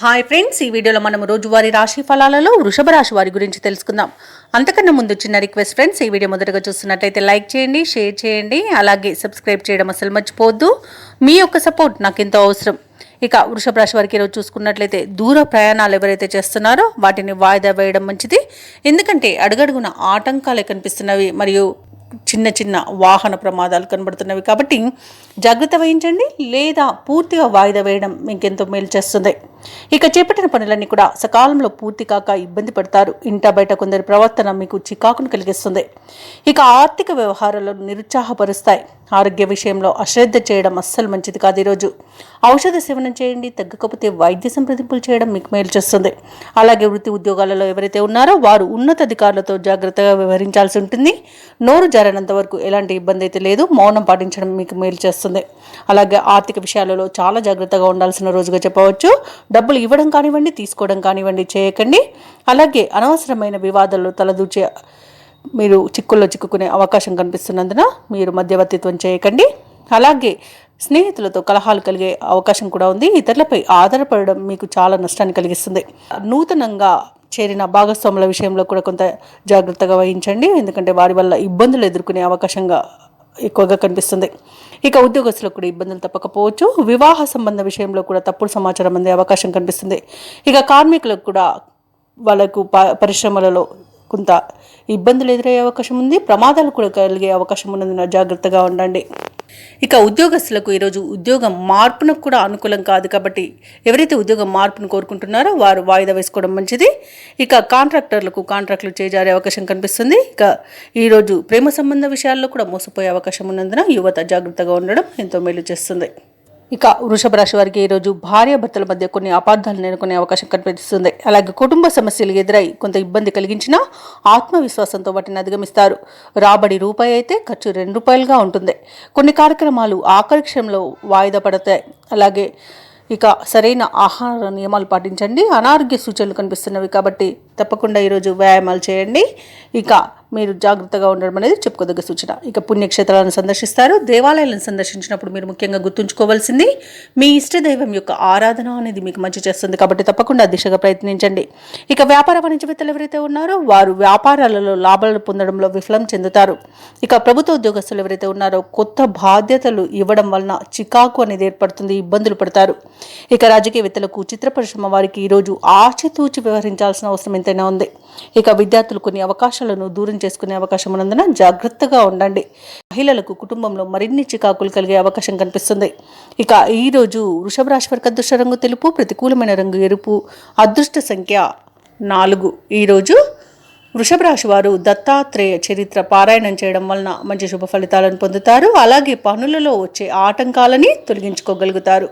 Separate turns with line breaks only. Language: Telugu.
హాయ్ ఫ్రెండ్స్, ఈ వీడియోలో మనం రోజువారీ రాశి ఫలాలలో వృషభ రాశి వారి గురించి తెలుసుకుందాం. అంతకన్నా ముందు చిన్న రిక్వెస్ట్ ఫ్రెండ్స్, ఈ వీడియో మొదటగా చూస్తున్నట్లయితే లైక్ చేయండి, షేర్ చేయండి, అలాగే సబ్స్క్రైబ్ చేయడం అసలు మర్చిపోవద్దు. మీ యొక్క సపోర్ట్ నాకు ఎంతో అవసరం. ఇక వృషభ రాశి వారికి ఈరోజు చూసుకున్నట్లయితే దూర ప్రయాణాలు ఎవరైతే చేస్తున్నారో వాటిని వాయిదా వేయడం మంచిది. ఎందుకంటే అడుగడుగున ఆటంకాలే కనిపిస్తున్నవి మరియు చిన్న చిన్న వాహన ప్రమాదాలు కనబడుతున్నవి కాబట్టి జాగ్రత్త వహించండి, లేదా పూర్తిగా వాయిదా వేయడం మీకెంతో మేలు చేస్తుంది. ఇక చేపట్టిన పనులన్నీ కూడా సకాలంలో పూర్తి కాక ఇబ్బంది పడతారు. ఇంట బయట కొందరి ప్రవర్తన మీకు చికాకును కలిగిస్తుంది. ఇక ఆర్థిక వ్యవహారాలను నిరుత్సాహపరుస్తాయి. ఆరోగ్య విషయంలో అశ్రద్ధ చేయడం అస్సలు మంచిది కాదు. ఈరోజు ఔషధ సేవనం చేయండి, తగ్గకపోతే వైద్య సంప్రదింపులు చేయడం మీకు మేలు చేస్తుంది. అలాగే వృత్తి ఉద్యోగాలలో ఎవరైతే ఉన్నారో వారు ఉన్నతాధికారులతో జాగ్రత్తగా వ్యవహరించాల్సి ఉంటుంది. నోరు జారనంత వరకు ఎలాంటి ఇబ్బంది అయితే లేదు, మౌనం పాటించడం మీకు మేలు చేస్తుంది. అలాగే ఆర్థిక విషయాలలో చాలా జాగ్రత్తగా ఉండాల్సిన రోజుగా చెప్పవచ్చు. డబ్బులు ఇవ్వడం కానివ్వండి, తీసుకోవడం కానివ్వండి చేయకండి. అలాగే అనవసరమైన వివాదాల్లో తలదూచే మీరు చిక్కుల్లో చిక్కుకునే అవకాశం కనిపిస్తున్నందున మీరు మధ్యవర్తిత్వం చేయకండి. అలాగే స్నేహితులతో కలహాలు కలిగే అవకాశం కూడా ఉంది. ఇతరులపై ఆధారపడడం మీకు చాలా నష్టాన్ని కలిగిస్తుంది. నూతనంగా చేరిన భాగస్వాముల విషయంలో కూడా కొంత జాగ్రత్తగా వహించండి, ఎందుకంటే వారి వల్ల ఇబ్బందులు ఎదుర్కొనే అవకాశంగా ఎక్కువగా కనిపిస్తుంది. ఇక ఉద్యోగస్తులకు కూడా ఇబ్బందులు తప్పకపోవచ్చు. వివాహ సంబంధ విషయంలో కూడా తప్పుడు సమాచారం అందే అవకాశం కనిపిస్తుంది. ఇక కార్మికులకు కూడా వాళ్ళకు పరిశ్రమలలో కొంత ఇబ్బందులు ఎదురయ్యే అవకాశం ఉంది. ప్రమాదాలు కూడా కలిగే అవకాశం ఉన్నందున జాగ్రత్తగా ఉండండి. ఇక ఉద్యోగస్తులకు ఈరోజు ఉద్యోగం మార్పునకు కూడా అనుకూలం కాదు కాబట్టి ఎవరైతే ఉద్యోగం మార్పును కోరుకుంటున్నారో వారు వాయిదా వేసుకోవడం మంచిది. ఇక కాంట్రాక్టులు చేజారే అవకాశం కనిపిస్తుంది. ఇక ఈరోజు ప్రేమ సంబంధ విషయాల్లో కూడా మోసపోయే అవకాశం ఉన్నందున యువత జాగ్రత్తగా ఉండడం ఎంతో మేలు చేస్తుంది. ఇక వృషభ రాశి వారికి ఈరోజు భార్యాభర్తల మధ్య కొన్ని అపార్థాలు నెలకొనే అవకాశం కనిపిస్తుంది. అలాగే కుటుంబ సమస్యలు ఎదురై కొంత ఇబ్బంది కలిగించినా ఆత్మవిశ్వాసంతో వాటిని అధిగమిస్తారు. రాబడి రూపాయి అయితే ఖర్చు ₹2గా ఉంటుంది. కొన్ని కార్యక్రమాలు ఆఖరి క్షణంలో వాయిదా పడతాయి. అలాగే ఇక సరైన ఆహార నియమాలు పాటించండి. అనారోగ్య సూచనలు కనిపిస్తున్నవి కాబట్టి తప్పకుండా ఈరోజు వ్యాయామాలు చేయండి. ఇక మీరు జాగ్రత్తగా ఉండడం అనేది చెప్పుకోదగ్గ సూచన. ఇక పుణ్యక్షేత్రాలను సందర్శిస్తారు. దేవాలయాలను సందర్శించినప్పుడు మీరు ముఖ్యంగా గుర్తుంచుకోవాల్సింది మీ ఇష్టదైవం యొక్క ఆరాధన అనేది మీకు మంచి చేస్తుంది కాబట్టి తప్పకుండా దిశగా ప్రయత్నించండి. ఇక వ్యాపార వాణిజ్యవేత్తలు ఎవరైతే ఉన్నారో వారు వ్యాపారాలలో లాభాలు పొందడంలో విఫలం చెందుతారు. ఇక ప్రభుత్వ ఉద్యోగస్తులు ఎవరైతే ఉన్నారో కొత్త బాధ్యతలు ఇవ్వడం వలన చికాకు అనేది ఏర్పడుతుంది, ఇబ్బందులు పడతారు. ఇక రాజకీయవేత్తలకు, చిత్ర పరిశ్రమ వారికి ఈరోజు ఆచితూచి వ్యవహరించాల్సిన అవసరం ఎంతైనా ఉంది. ఇక విద్యార్థులు కొన్ని అవకాశాలను దూరం చేసుకునే అవకాశం ఉన్నందున జాగ్రత్తగా ఉండండి. మహిళలకు కుటుంబంలో మరిన్ని చికాకులు కలిగే అవకాశం కనిపిస్తుంది. ఇక ఈరోజు వృషభ రాశి వారికి అదృష్ట రంగు తెలుపు, ప్రతికూలమైన రంగు ఎరుపు, అదృష్ట సంఖ్య 4. ఈరోజు వృషభ రాశి వారు దత్తాత్రేయ చరిత్ర పారాయణం చేయడం వలన మంచి శుభ ఫలితాలను పొందుతారు. అలాగే పనులలో వచ్చే ఆటంకాలని తొలగించుకోగలుగుతారు.